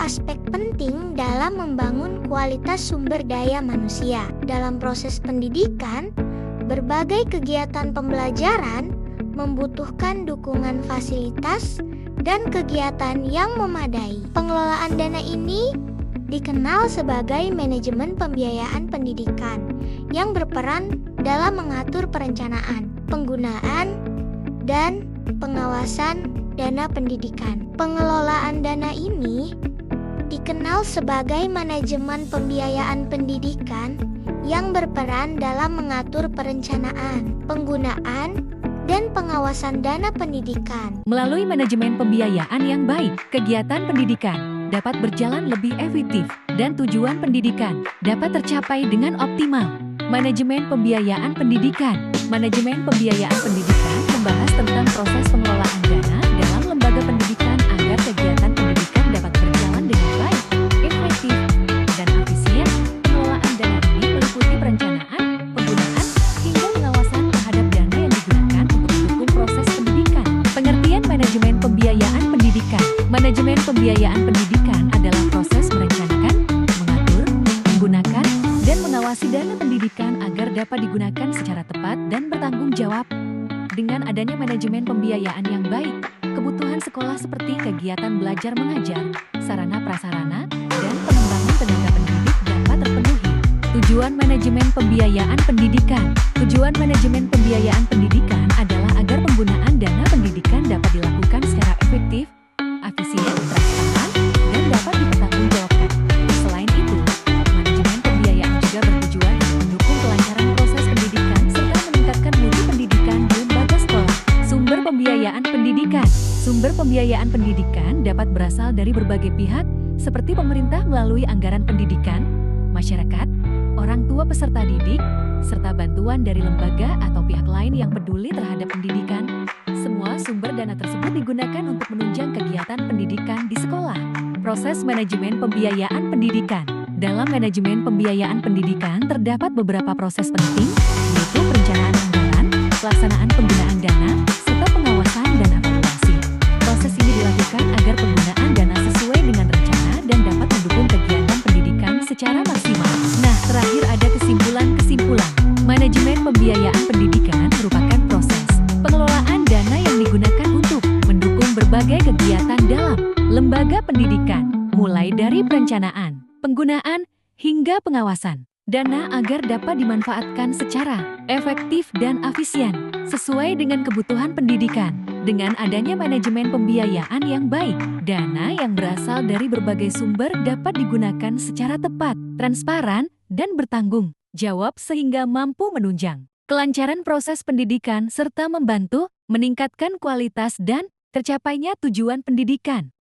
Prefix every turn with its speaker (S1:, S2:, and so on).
S1: aspek penting dalam membangun kualitas sumber daya manusia. Dalam proses pendidikan, berbagai kegiatan pembelajaran membutuhkan dukungan fasilitas dan kegiatan yang memadai. Pengelolaan dana ini dikenal sebagai manajemen pembiayaan pendidikan yang berperan dalam mengatur perencanaan, penggunaan, dan pengawasan dana pendidikan. Pengelolaan dana ini dikenal sebagai manajemen pembiayaan pendidikan yang berperan dalam mengatur perencanaan, penggunaan, dan pengawasan dana pendidikan.
S2: Melalui manajemen pembiayaan yang baik, kegiatan pendidikan dapat berjalan lebih efektif dan tujuan pendidikan dapat tercapai dengan optimal. Manajemen pembiayaan pendidikan. Manajemen pembiayaan pendidikan membahas tentang proses pengelolaan dana dalam lembaga pendidikan agar kegiatan pendidikan dapat berjalan dengan baik, efektif, dan efisien. Pengelolaan dana ini meliputi perencanaan, penggunaan, hingga pengawasan terhadap dana yang digunakan untuk mendukung proses pendidikan. Pengertian manajemen pembiayaan pendidikan. Manajemen pembiayaan pendidikan adalah proses merencanakan, mengatur, menggunakan, dan mengawasi dana pendidikan agar dapat digunakan secara tepat dan bertanggung jawab. Dengan adanya manajemen pembiayaan yang baik, kebutuhan sekolah seperti kegiatan belajar mengajar, sarana prasarana, dan pengembangan tenaga pendidik dapat terpenuhi. Tujuan manajemen pembiayaan pendidikan. Tujuan manajemen pembiayaan pendidikan adalah agar penggunaan dana pendidikan dapat dilakukan secara efektif, efisien, transparan, dan dapat dipertanggungjawabkan. Selain itu, manajemen pembiayaan juga bertujuan untuk mendukung kelancaran proses pendidikan serta meningkatkan mutu pendidikan di lembaga sekolah. Sumber pembiayaan pendidikan. Sumber pembiayaan pendidikan dapat berasal dari berbagai pihak, seperti pemerintah melalui anggaran pendidikan, masyarakat, orang tua peserta didik, serta bantuan dari lembaga atau pihak lain yang peduli terhadap pendidikan. Semua sumber dana tersebut digunakan untuk menunjang kegiatan pendidikan di sekolah. Proses manajemen pembiayaan pendidikan. Dalam manajemen pembiayaan pendidikan terdapat beberapa proses penting, yaitu perencanaan anggaran, pelaksanaan penggunaan dana, serta pengawasan dan evaluasi. Proses ini dilakukan agar penggunaan dana sesuai dengan rencana dan dapat mendukung kegiatan pendidikan secara maksimal. Nah, terakhir ada kesimpulan-kesimpulan. Manajemen pembiayaan pendidikan merupakan proses pengelolaan dana yang digunakan untuk mendukung berbagai kegiatan dalam lembaga pendidikan, mulai dari perencanaan, penggunaan, hingga pengawasan dana agar dapat dimanfaatkan secara efektif dan efisien sesuai dengan kebutuhan pendidikan. Dengan adanya manajemen pembiayaan yang baik, dana yang berasal dari berbagai sumber dapat digunakan secara tepat, transparan, dan bertanggung jawab sehingga mampu menunjang kelancaran proses pendidikan serta membantu meningkatkan kualitas dan tercapainya tujuan pendidikan.